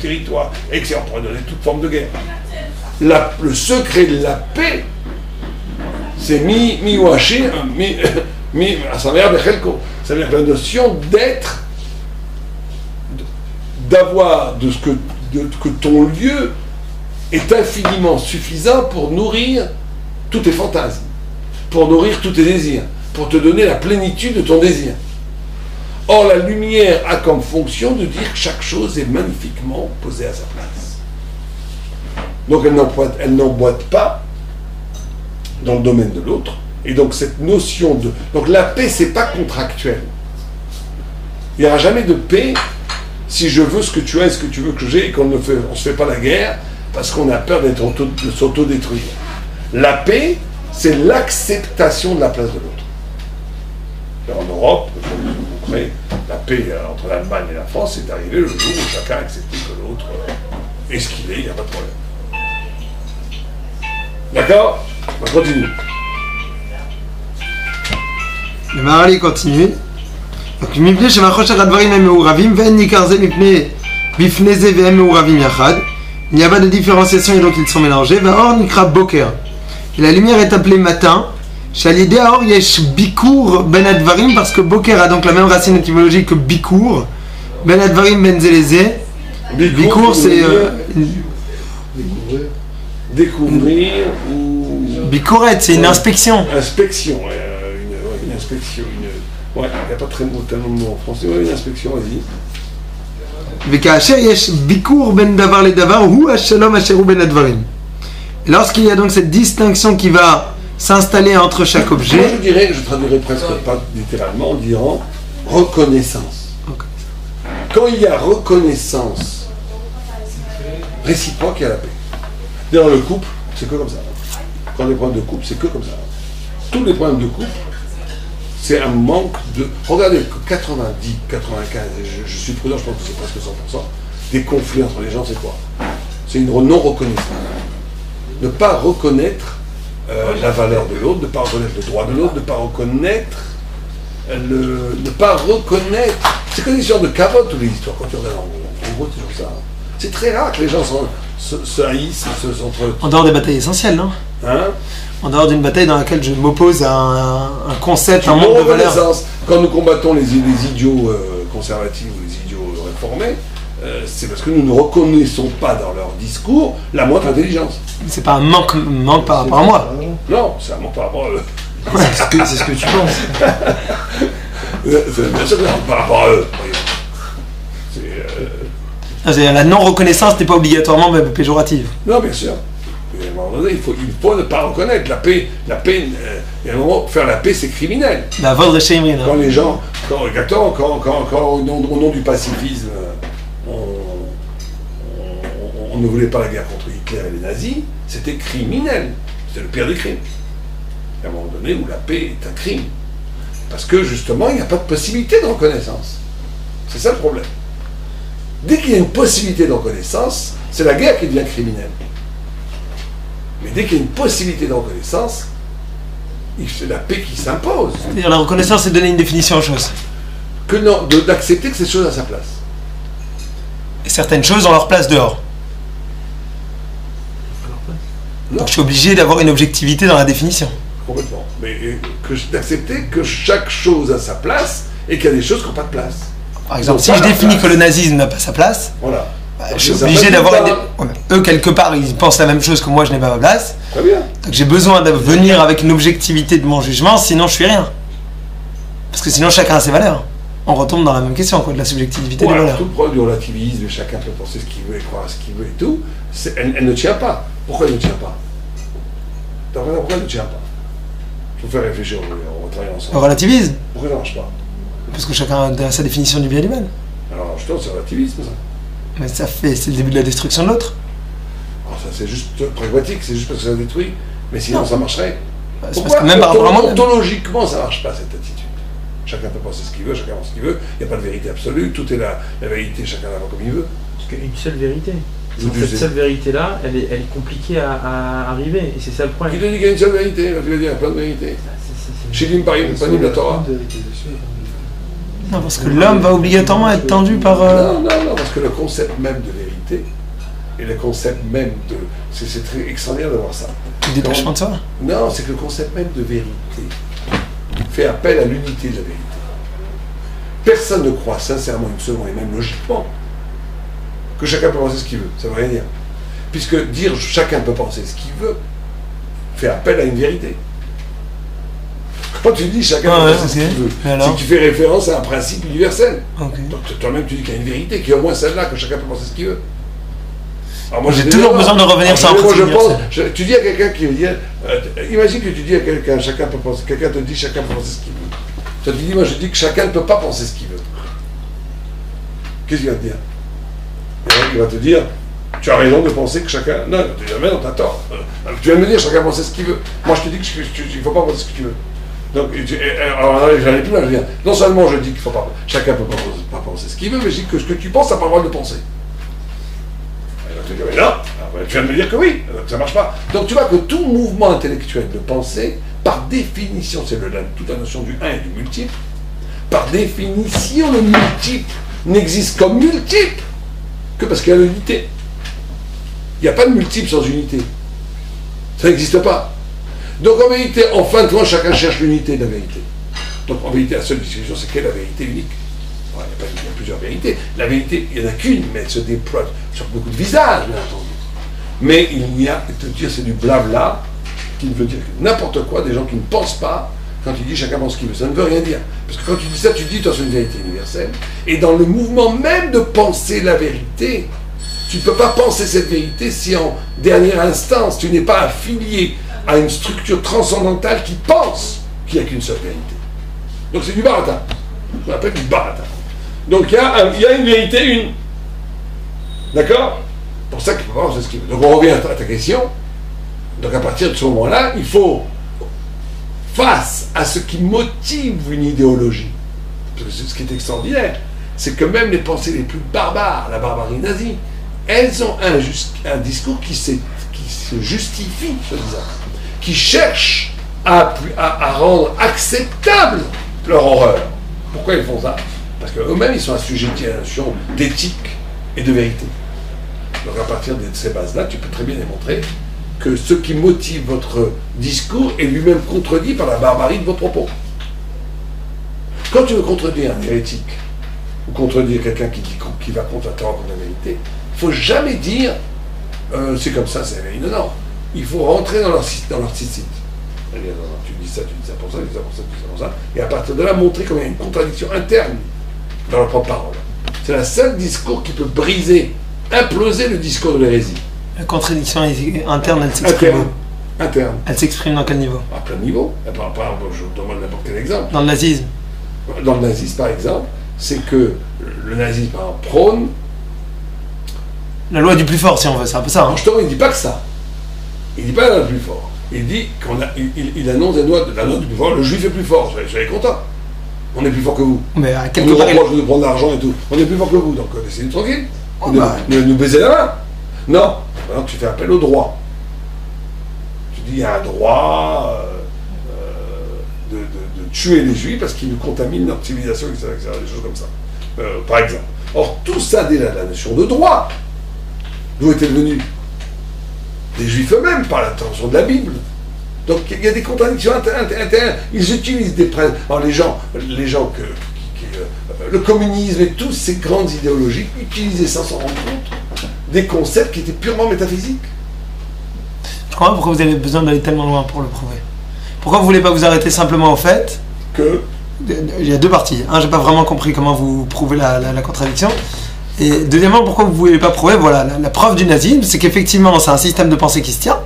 territoire, et que on pourrait donner toute forme de guerre. Le secret de la paix, c'est mi-washi, mi-asamer bechelko. C'est-à-dire la notion d'être, d'avoir que ton lieu est infiniment suffisant pour nourrir tous tes fantasmes, pour nourrir tous tes désirs, pour te donner la plénitude de ton désir. Or, la lumière a comme fonction de dire que chaque chose est magnifiquement posée à sa place. Donc, elle n'emboîte pas dans le domaine de l'autre. Et donc, cette notion de... Donc, la paix, c'est pas contractuel. Il n'y aura jamais de paix si je veux ce que tu as et ce que tu veux que j'ai et qu'on ne se fait pas la guerre parce qu'on a peur de s'auto-détruire. La paix, c'est l'acceptation de la place de l'autre. En Europe, comme vous montrez, la paix entre l'Allemagne et la France est arrivée le jour où chacun a accepté que l'autre est ce qu'il est, il n'y a pas de problème. D'accord? On continue. Le Maharali continue. Donc, מפני שמחושך הדברים הם מעורבים ואין ניכר זה בפני זה והם מעורבים יחד. Il n'y a pas de différenciation et donc ils sont mélangés. והאור נקרא בוקר. Et la lumière est appelée matin. שעל ידי האור יש ביקור בין הדברים, parce que בוקר a donc la même racine étymologique que ביקור. בין הדברים בין זה לזה. ביקור c'est... Découvrir ou... Bikuret, c'est une inspection. Inspection, une inspection, ouais, il n'y a pas tellement de mots en français, ouais, une inspection, vas-y. וכאשר יש ביקור בין דבר לדבר, הוא השלום אשר הוא בין הדברים. Lorsqu'il y a donc cette distinction qui va s'installer entre chaque objet... Moi je traduirais presque pas littéralement en disant reconnaissance. Okay. Quand il y a reconnaissance réciproque, il y a la paix. Dans le couple, c'est que comme ça. Quand les problèmes de couple, c'est que comme ça. Tous les problèmes de couple, c'est un manque de... Regardez, 90, 95, je suis prudent, je pense que c'est presque 100%, des conflits entre les gens, c'est quoi? C'est une non-reconnaissance. Ne pas reconnaître la valeur de l'autre, ne pas reconnaître le droit de l'autre, ne pas reconnaître... ne pas reconnaître... C'est comme une histoire de carotte, toutes les histoires, quand tu regardes en gros, c'est toujours ça. C'est très rare que les gens se haïssent, s'entretuent. En dehors des batailles essentielles, non? Hein? En dehors d'une bataille dans laquelle je m'oppose à un concept, un monde de valeurs. Quand nous combattons les idiots conservatifs ou les idiots réformés, c'est parce que nous ne reconnaissons pas dans leur discours la moindre intelligence. C'est pas un manque par rapport à moi. Non, c'est un manque par rapport à eux. Ouais, c'est ce que tu penses. Bien sûr que c'est par rapport à eux. La non-reconnaissance n'est pas obligatoirement péjorative. Non, bien sûr. Et à un moment donné, il faut ne pas reconnaître. La paix, il y a un moment, faire la paix, c'est criminel. La vol de quand les gens, quand au nom du pacifisme, on ne voulait pas la guerre contre Hitler et les nazis, c'était criminel. C'était le pire des crimes. Il y a un moment donné où la paix est un crime. Parce que justement, il n'y a pas de possibilité de reconnaissance. C'est ça le problème. Dès qu'il y a une possibilité de reconnaissance, c'est la guerre qui devient criminelle. Mais dès qu'il y a une possibilité de reconnaissance, c'est la paix qui s'impose. C'est-à-dire la reconnaissance, c'est donner une définition aux choses. Que non, d'accepter que ces choses ont sa place. Et certaines choses ont leur place dehors. Donc je suis obligé d'avoir une objectivité dans la définition. Complètement. Mais d'accepter que chaque chose a sa place et qu'il y a des choses qui n'ont pas de place. Par exemple, si je définis que le nazisme n'a pas sa place, voilà. Je suis obligé d'avoir... Eux, quelque part, ils pensent la même chose que moi, je n'ai pas ma place. Très bien. Donc j'ai besoin de venir avec une objectivité de mon jugement, sinon je suis rien. Parce que sinon, chacun a ses valeurs. On retombe dans la même question, quoi, de la subjectivité des valeurs. Tout le problème du relativisme, chacun peut penser ce qu'il veut et croire ce qu'il veut et tout, elle ne tient pas. Pourquoi elle ne tient pas? Pourquoi elle ne tient pas? Il faut faire réfléchir, on va travailler ensemble. Le relativisme? Pourquoi ça ne marche pas? Parce que chacun a sa définition du bien et du mal. Alors, je pense c'est relativisme, ça. Mais ça fait, c'est le début de la destruction de l'autre. Alors ça, c'est juste pragmatique, c'est juste parce que ça détruit. Mais sinon, non. Ça marcherait. C'est parce que même par rapport à moi, ontologiquement, ça ne marche pas, cette attitude. Chacun peut penser ce qu'il veut, chacun pense ce qu'il veut. Il n'y a pas de vérité absolue, tout est la vérité, chacun la voit comme il veut. Parce qu'il y a une seule vérité. Cette seule vérité-là, elle est compliquée à arriver, et c'est ça le problème. Qui te dit qu'il y a une seule vérité? Là, tu vas dire, il y a plein de vérités. Chez lui, Paris, pas dit la Torah. Non, parce que l'homme va obligatoirement être tendu par... Non, parce que le concept même de vérité, et le concept même de... C'est très extraordinaire de voir ça. Le détachement de soi. Non, c'est que le concept même de vérité fait appel à l'unité de la vérité. Personne ne croit sincèrement une seconde, et même logiquement, que chacun peut penser ce qu'il veut. Ça ne veut rien dire. Puisque dire chacun peut penser ce qu'il veut fait appel à une vérité. Quand tu dis chacun peut penser ce qu'il veut, c'est que tu fais référence à un principe universel. Donc toi-même tu dis qu'il y a une vérité, qui est au moins celle-là, que chacun peut penser ce qu'il veut. Alors moi j'ai toujours besoin de revenir sur un principe universel. Tu dis à quelqu'un qui veut dire, imagine que tu dis à quelqu'un, chacun peut penser, quelqu'un te dit chacun peut penser ce qu'il veut. Toi tu dis, moi je dis que chacun ne peut pas penser ce qu'il veut. Qu'est-ce qu'il va te dire? Il va te dire, tu as raison de penser que chacun... Non, il va te dire, mais non, t'as tort. Tu viens de me dire chacun pense ce qu'il veut. Moi, je te dis qu'il ne faut pas penser ce que tu veux. Donc, alors là, j'en ai plus là, je viens. Non seulement je dis qu'il faut pas... Chacun ne peut pas penser ce qu'il veut, mais je dis que ce que tu penses, ça n'a pas le droit de le penser. Il va te dire, mais non, alors, tu viens de me dire que oui, donc ça ne marche pas. Donc, tu vois que tout mouvement intellectuel de pensée, par définition, c'est toute la notion du 1 et du multiple, par définition, le multiple n'existe comme multiple que parce qu'il y a l'unité. Il n'y a pas de multiple sans unité. Ça n'existe pas. Donc en vérité, en fin de compte, chacun cherche l'unité de la vérité. Donc en vérité, la seule discussion, c'est quelle est la vérité unique. Il y a plusieurs vérités. La vérité, il n'y en a qu'une, mais elle se déploie sur beaucoup de visages, bien entendu. Mais il y a, te dire, c'est du blabla, qui ne veut dire que n'importe quoi, des gens qui ne pensent pas, quand tu dis chacun pense ce qu'il veut. Ça ne veut rien dire. Parce que quand tu dis ça, tu dis, toi, c'est une vérité universelle. Et dans le mouvement même de penser la vérité, tu ne peux pas penser cette vérité si en dernière instance, tu n'es pas affilié à une structure transcendantale qui pense qu'il n'y a qu'une seule vérité. Donc c'est du barata. On appelle du barata. Donc il y a une vérité, une. D'accord? Pour ça qu'il faut pas penser ce qu'il veut. Donc on revient à ta question. Donc à partir de ce moment-là, il faut, face à ce qui motive une idéologie, parce que ce qui est extraordinaire, c'est que même les pensées les plus barbares, la barbarie nazie, elles ont un discours qui se justifie, soi-disant, qui cherche à rendre acceptable leur horreur. Pourquoi ils font ça? Parce qu'eux-mêmes, ils sont assujettis à la notion d'éthique et de vérité. Donc à partir de ces bases-là, tu peux très bien démontrer que ce qui motive votre discours est lui-même contredit par la barbarie de vos propos. Quand tu veux contredire un hérétique, ou contredire quelqu'un qui va contre la Torah, contre la vérité, il ne faut jamais dire c'est comme ça, c'est vrai. Non, il faut rentrer dans leur site. Tu dis ça pour ça, tu dis ça pour ça, tu dis ça pour ça, et à partir de là, montrer qu'il y a une contradiction interne dans leur propre parole. C'est le seul discours qui peut briser, imploser le discours de l'hérésie. La contradiction interne, elle s'exprime. Interne. Elle s'exprime dans quel niveau? À plein de niveaux. Je vous demande n'importe quel exemple. Dans le nazisme. Dans le nazisme, par exemple, c'est que le nazisme, par exemple, prône la loi du plus fort, si on veut, c'est un peu ça. Hein. Justement, il ne dit pas que ça. Il ne dit pas la loi du plus fort. Il dit il annonce la loi du plus fort. Le juif est plus fort. Soyez content. On est plus fort que vous. Mais à on nous reproche de prendre l'argent et tout. On est plus fort que vous. Donc laissez-nous tranquille. Nous baiser la main. Non. Alors, tu fais appel au droit. Tu dis il y a un droit de tuer les juifs parce qu'ils nous contaminent notre civilisation, etc., des choses comme ça. Par exemple. Or, tout ça, dès la notion de droit, d'où était venu des juifs eux-mêmes, par l'intention de la Bible. Donc il y a des contradictions internes. Ils utilisent des principes. Alors les gens le communisme et toutes ces grandes idéologies utilisaient sans s'en rendre compte des concepts qui étaient purement métaphysiques. Je comprends pas pourquoi vous avez besoin d'aller tellement loin pour le prouver. Pourquoi vous voulez pas vous arrêter simplement au fait que il y a deux parties. Un, j'ai pas vraiment compris comment vous prouvez la contradiction. Et deuxièmement, pourquoi vous ne voulez pas prouver, voilà, la preuve du nazisme, c'est qu'effectivement, c'est un système de pensée qui se tient,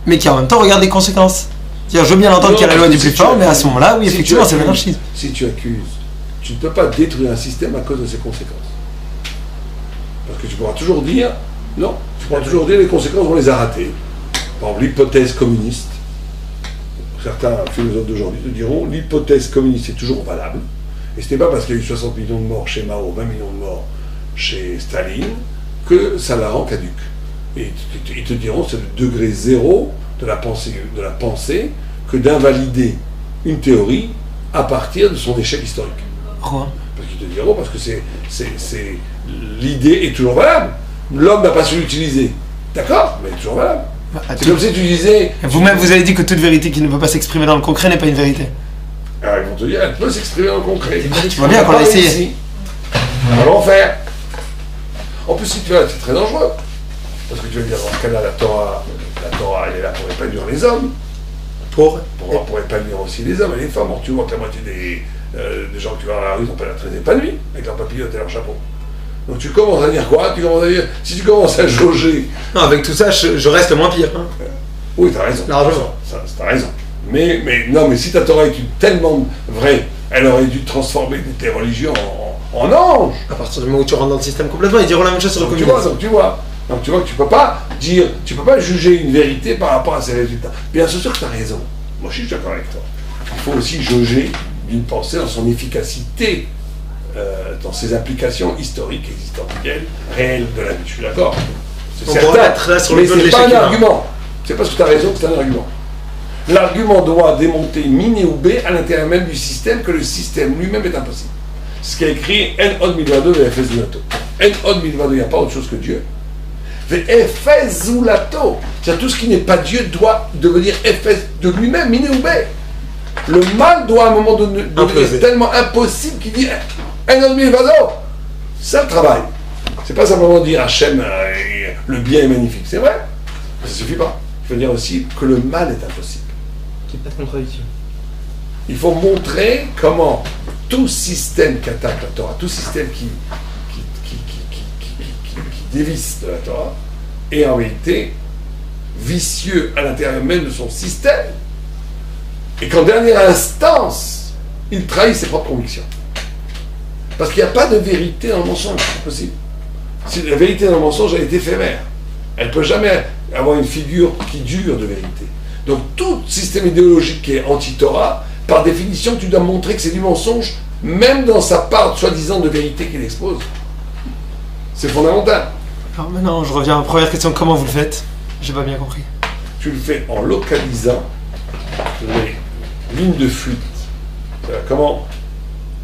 mais qui en même temps regarde les conséquences. C'est-à-dire, je veux bien entendre qu'il y a la loi du plus fort, mais à ce moment-là, oui, effectivement, c'est l'anarchisme. Si tu accuses, tu ne peux pas détruire un système à cause de ses conséquences. Parce que tu pourras toujours dire, non, tu pourras toujours dire les conséquences, on les a ratées. Par exemple, l'hypothèse communiste, certains philosophes d'aujourd'hui te diront, l'hypothèse communiste est toujours valable, et ce n'est pas parce qu'il y a eu 60 millions de morts chez Mao, 20 millions de morts chez Staline, que ça la rend caduque. Et ils te diront c'est le degré zéro de la pensée que d'invalider une théorie à partir de son échec historique. Quoi ? te dire non, parce que l'idée est toujours valable. L'homme n'a pas su l'utiliser. D'accord, mais elle est toujours valable. C'est comme si tu disais... Vous-même, vous avez dit que toute vérité qui ne peut pas s'exprimer dans le concret n'est pas une vérité. Alors ils vont te dire, elle peut s'exprimer dans le concret. Tu vois bien qu'on l'a essayé. Allons faire. En plus, si tu vas, c'est très dangereux. Parce que tu vas dire, dans ce cas-là, la Torah, elle est là pour épanouir les hommes. Pour épanouir aussi les hommes et les femmes. Alors, tu vois que la moitié des gens que tu vois dans la rue sont pas là très épanouis, avec leur papillote et leur chapeau. Donc tu commences à dire quoi? Si tu commences à jauger... Non, avec tout ça, je reste moins pire. Hein. Oui, t'as raison. Largement. T'as raison. Mais si ta Torah est tellement vraie, elle aurait dû transformer tes religions en anges. À partir du moment où tu rentres dans le système complètement, ils diront la même chose sur le communisme. Donc tu vois que tu peux pas juger une vérité par rapport à ses résultats. Bien sûr que tu as raison. Moi je suis d'accord avec toi. Il faut aussi jauger d'une pensée dans son efficacité, dans ses applications historiques, existentielles, réelles de la vie. Je suis d'accord. On pourrait être là sur le dos de l'échec. C'est pas un argument. C'est parce que tu as raison que c'est un argument. L'argument doit démonter min ou b à l'intérieur même du système que le système lui-même est impossible. C'est ce qui est écrit En od milvado ve'efes zulato. En od milvado, il n'y a pas autre chose que Dieu. Ve'efes zulato. C'est-à-dire tout ce qui n'est pas Dieu doit devenir efes de lui-même, min ou b. Le mal doit à un moment donné devenir tellement impossible qu'il dit En od milvado. C'est le travail. C'est pas simplement dire Hachem, le bien est magnifique. C'est vrai. Mais ça ne suffit pas. Il faut dire aussi que le mal est impossible. Il n'y a pas de contradiction. Il faut montrer comment tout système qui attaque la Torah, tout système qui dévisse de la Torah, est en réalité vicieux à l'intérieur même de son système. Et qu'en dernière instance, il trahit ses propres convictions. Parce qu'il n'y a pas de vérité dans le mensonge, c'est possible. Si la vérité dans le mensonge, elle est éphémère. Elle ne peut jamais avoir une figure qui dure de vérité. Donc tout système idéologique qui est anti-Torah, par définition, tu dois montrer que c'est du mensonge, même dans sa part soi-disant de vérité qu'il expose. C'est fondamental. Alors maintenant, je reviens à la première question, comment vous le faites? J'ai pas bien compris. Tu le fais en localisant les lignes de fuite, comment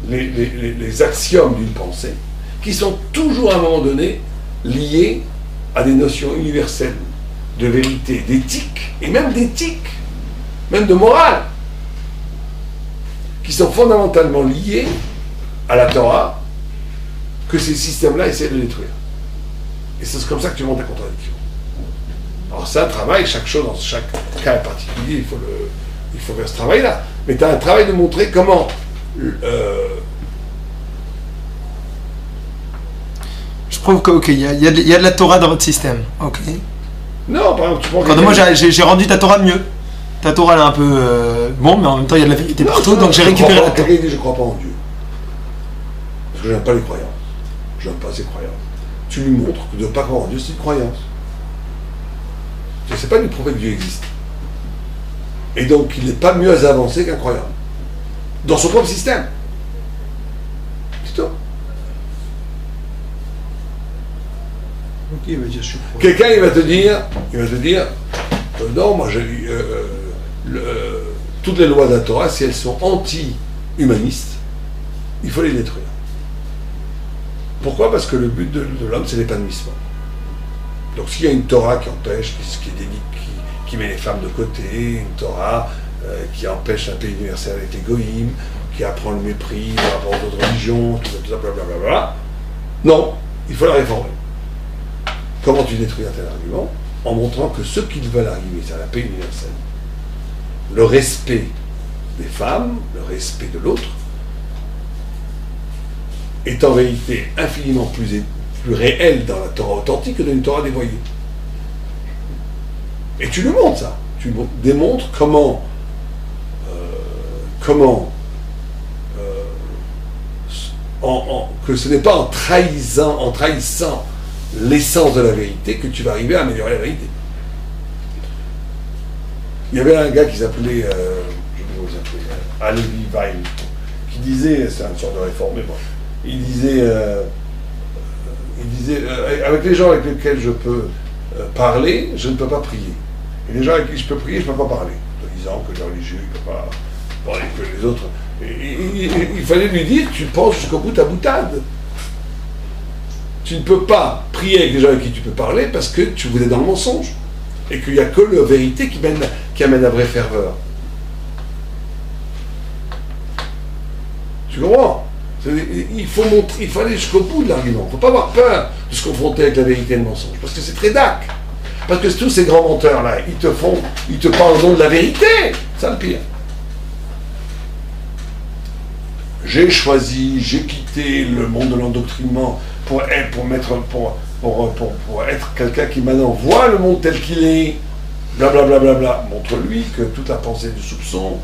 les axiomes d'une pensée, qui sont toujours à un moment donné liés à des notions universelles de vérité, d'éthique, et même de morale, qui sont fondamentalement liés à la Torah, que ces systèmes-là essaient de détruire. Et c'est comme ça que tu montes la contradiction. Alors c'est un travail, chaque chose dans chaque cas particulier, il faut faire ce travail-là. Mais tu as un travail de montrer comment je prouve que, ok, il y a de la Torah dans votre système. Ok. Non, par exemple, tu prends... Quand moi j'ai rendu ta Torah mieux. Ta Torah elle est un peu... bon, mais en même temps il y a de la vérité partout, donc j'ai récupéré la Torah. Quelqu'un dit je ne crois pas en Dieu. Parce que je n'aime pas les croyances. Je n'aime pas ces croyances. Tu lui montres que de ne pas croire en Dieu, c'est une croyance. Je ne sais pas lui prouver que Dieu existe. Et donc il n'est pas mieux avancé qu'un croyant. Dans son propre système. C'est tout. Ok, il va dire je suis pro. Quelqu'un il va te dire non, moi j'ai toutes les lois de la Torah, si elles sont anti-humanistes, il faut les détruire. Pourquoi? Parce que le but de l'homme, c'est l'épanouissement. Donc s'il y a une Torah qui empêche, qui met les femmes de côté, une Torah qui empêche un pays universel avec les goïms, qui apprend le mépris par rapport aux autres religions, tout ça, blablabla, non, il faut la réformer. Comment tu détruis un tel argument? En montrant que ceux qui veulent arriver, c'est à la paix universelle, le respect des femmes, le respect de l'autre, est en vérité infiniment plus réel dans la Torah authentique que dans une Torah dévoyée. Et tu le montres ça. Tu démontres comment que ce n'est pas en trahissant l'essence de la vérité que tu vas arriver à améliorer la vérité. Il y avait un gars qui s'appelait, je ne sais pas comment il s'appelait, Alevi Wein, qui disait, c'est une sorte de réformé, bon, il disait, avec les gens avec lesquels je peux parler, je ne peux pas prier. Et les gens avec qui je peux prier, je ne peux pas parler. En disant que les religieux, ils ne peuvent pas parler, que les autres, il fallait lui dire, tu penses jusqu'au bout de ta boutade. Tu ne peux pas prier avec des gens avec qui tu peux parler parce que tu voulais dans le mensonge. Et qu'il n'y a que la vérité qui amène la vraie ferveur. Tu comprends? Il faut aller jusqu'au bout de l'argument. Il ne faut pas avoir peur de se confronter avec la vérité et le mensonge. Parce que c'est très dac. Parce que tous ces grands menteurs-là, ils te parlent au nom de la vérité. C'est ça le pire. J'ai quitté le monde de l'endoctrinement pour être quelqu'un qui maintenant voit le monde tel qu'il est. Blablabla. Bla, bla, bla. Montre-lui que toute la pensée du soupçon,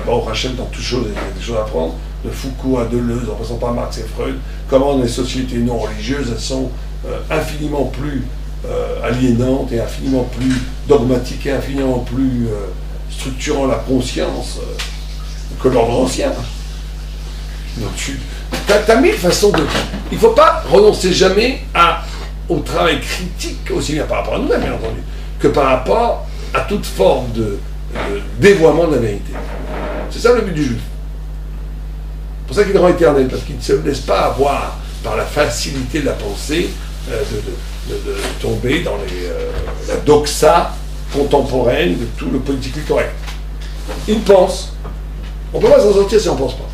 au Hachem, dans toutes choses, il y a des choses à apprendre. De Foucault à Deleuze, en passant par Marx et Freud, comment les sociétés non religieuses, elles sont infiniment plus aliénantes et infiniment plus dogmatiques et infiniment plus structurant la conscience que l'ordre ancien. Donc tu as mille façons de... Il ne faut pas renoncer jamais au travail critique, aussi bien par rapport à nous-mêmes, bien entendu, que par rapport à toute forme de dévoiement de la vérité. C'est ça le but du juif. C'est pour ça qu'il rend éternel, parce qu'il ne se laisse pas avoir, par la facilité de la pensée, de tomber dans la doxa contemporaine de tout le politiquement correct. Il pense. On ne peut pas s'en sortir si on ne pense pas.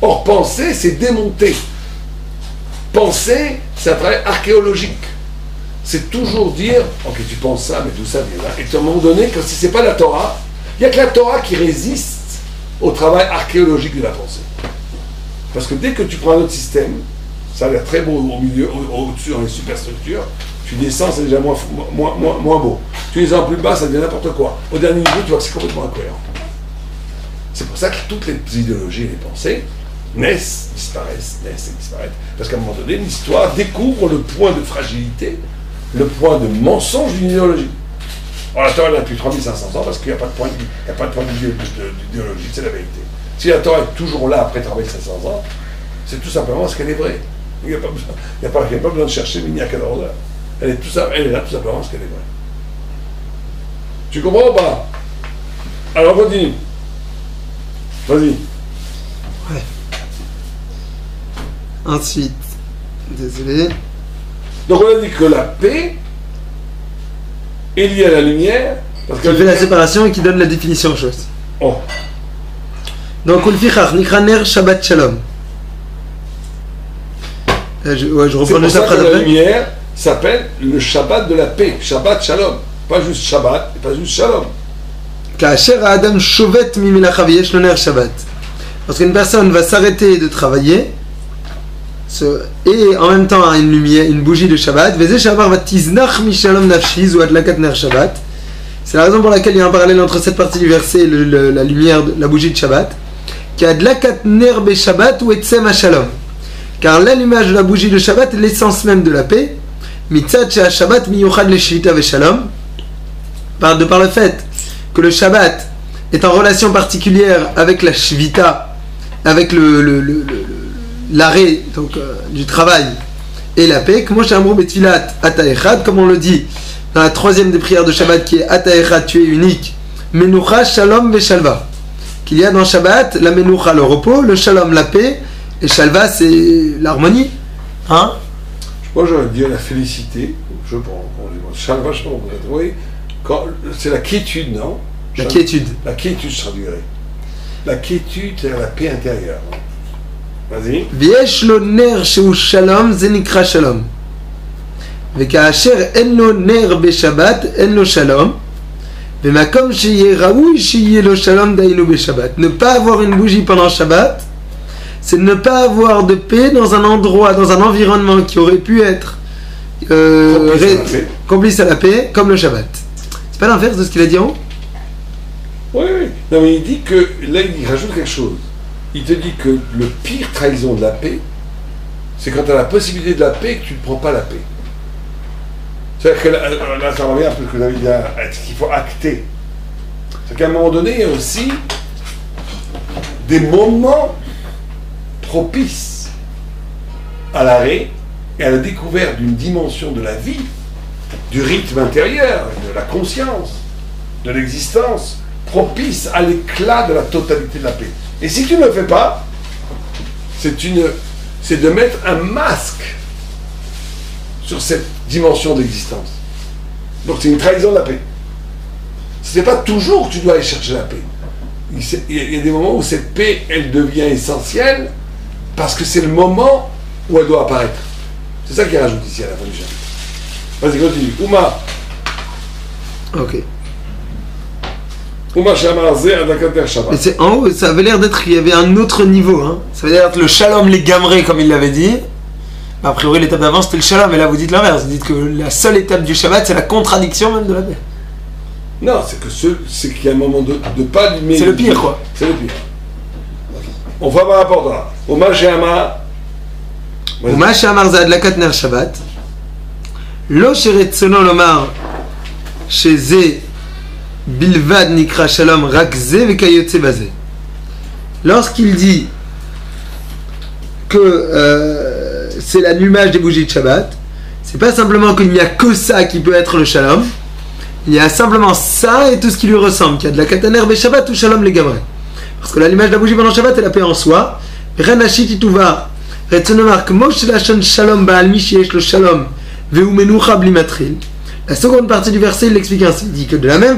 Or, penser, c'est démonter. Penser, c'est un travail archéologique. C'est toujours dire, ok, tu penses ça, mais d'où ça vient là? Et à un moment donné, que si ce n'est pas la Torah, il n'y a que la Torah qui résiste au travail archéologique de la pensée. Parce que dès que tu prends un autre système, ça a l'air très beau au milieu, au-dessus dans les superstructures, tu descends, c'est déjà moins beau. Tu descends plus bas, ça devient n'importe quoi. Au dernier niveau, tu vois que c'est complètement incohérent. C'est pour ça que toutes les idéologies et les pensées naissent, disparaissent, parce qu'à un moment donné, l'histoire découvre le point de fragilité, le point de mensonge d'une idéologie. Alors la Torah est là depuis 3500 ans parce qu'il n'y a pas de point d'idéologie, c'est la vérité. Si la Torah est toujours là après 3500 ans, c'est tout simplement parce qu'elle est vraie. Il n'y a pas besoin de chercher mais il n'y a qu'à l'ordre. Elle est là tout simplement parce qu'elle est vraie. Tu comprends ou pas? Alors continue. Vas-y. Ouais. Ensuite, désolé. Donc on a dit que la paix est liée à la lumière. Parce qui fait la séparation et qui donne la définition aux choses. Oh. Donc, Ulfichach, Nikraner, Shabbat Shalom. Je reprends le ça phrase que la après. lumière s'appelle le Shabbat de la paix. Shabbat Shalom. Pas juste Shabbat, et pas juste Shalom. Kacher Adam Shovet Mimilachav Yesh Loner Shabbat. Parce qu'une personne va s'arrêter de travailler et en même temps une lumière, une bougie de Shabbat. Veze Shavar va tiznach mishalom nafshiz ou adlakat ner Shabbat. C'est la raison pour laquelle il y a un parallèle entre cette partie du verset et la lumière, la bougie de Shabbat. Qui a adlakat ner be Shabbat ou etsem shalom. Car l'allumage de la bougie de Shabbat est l'essence même de la paix. Mitzad shea Shabbat miyuchad le shvita ve shalom. De par le fait que le Shabbat est en relation particulière avec la shvita, avec l'arrêt donc du travail et la paix, comme on le dit dans la troisième des prières de Shabbat qui est Ataechad, tu es unique, Menucha, Shalom, Veshalva, qu'il y a dans Shabbat la Menucha, le repos, le Shalom, la paix, et Shalva, c'est l'harmonie. Hein? Moi j'aurais dire la félicité, je pense, Shalva, je pense, oui, c'est la quiétude, non? La quiétude. La quiétude, je traduirais. La quiétude, c'est la paix intérieure. Vas-y. V'yesh lo ner sheu shalom, ze nikra shalom. V'ka'asher en lo ner beshabbat, en lo shalom. V'makom sheyeh raoui sheyeh lo shalom dainu beshabbat. Ne pas avoir une bougie pendant Shabbat, c'est ne pas avoir de paix dans un endroit, dans un environnement qui aurait pu être complice à la paix, comme le Shabbat. C'est pas l'inverse de ce qu'il a dit en haut? Oui. Non, mais il dit que, là, il rajoute quelque chose. Il te dit que le pire trahison de la paix, c'est quand tu as la possibilité de la paix et que tu ne prends pas la paix. C'est-à-dire que là, ça revient un peu ce que David a dit, qu'il faut acter. C'est qu'à un moment donné, il y a aussi des moments propices à l'arrêt et à la découverte d'une dimension de la vie, du rythme intérieur, de la conscience, de l'existence, propice à l'éclat de la totalité de la paix. Et si tu ne le fais pas, c'est de mettre un masque sur cette dimension d'existence. Donc c'est une trahison de la paix. Ce n'est pas toujours que tu dois aller chercher la paix. Il y a des moments où cette paix, elle devient essentielle parce que c'est le moment où elle doit apparaître. C'est ça qu'il rajoute ici à la fin du chapitre. Vas-y, continue. Ouma. Ok. Ouma Shamar Zeh Adakater Shabbat. Et c'est en haut, ça avait l'air d'être, il y avait un autre niveau. Hein. Ça avait l'air d'être le shalom les gamrés, comme il l'avait dit. A priori, l'étape d'avant, c'était le shalom, et là, vous dites l'inverse. Vous dites que la seule étape du Shabbat, c'est la contradiction même de la paix. Non, c'est qu'il y a un moment de pas du. C'est le pire, quoi. C'est le pire. On va par rapport là. Ouma Shamar. Ouma Shamar Zeh Adakater Shabbat. Lo sheretzono lomar sheze bilvad nikra shalom rak ze vekayotze baze. Lorsqu'il dit que c'est l'allumage des bougies de Shabbat, c'est pas simplement qu'il n'y a que ça qui peut être le shalom, il y a simplement ça et tout ce qui lui ressemble, qu'il y a de la kataner be Shabbat ou shalom les gamrés. Parce que l'allumage de la bougie pendant Shabbat est la paix en soi. Ren hashit ituva retzono lomar kmo shelashon shalom ba'al mi sheyesh lo shalom. La seconde partie du verset, il l'explique ainsi. Il dit que de la même façon,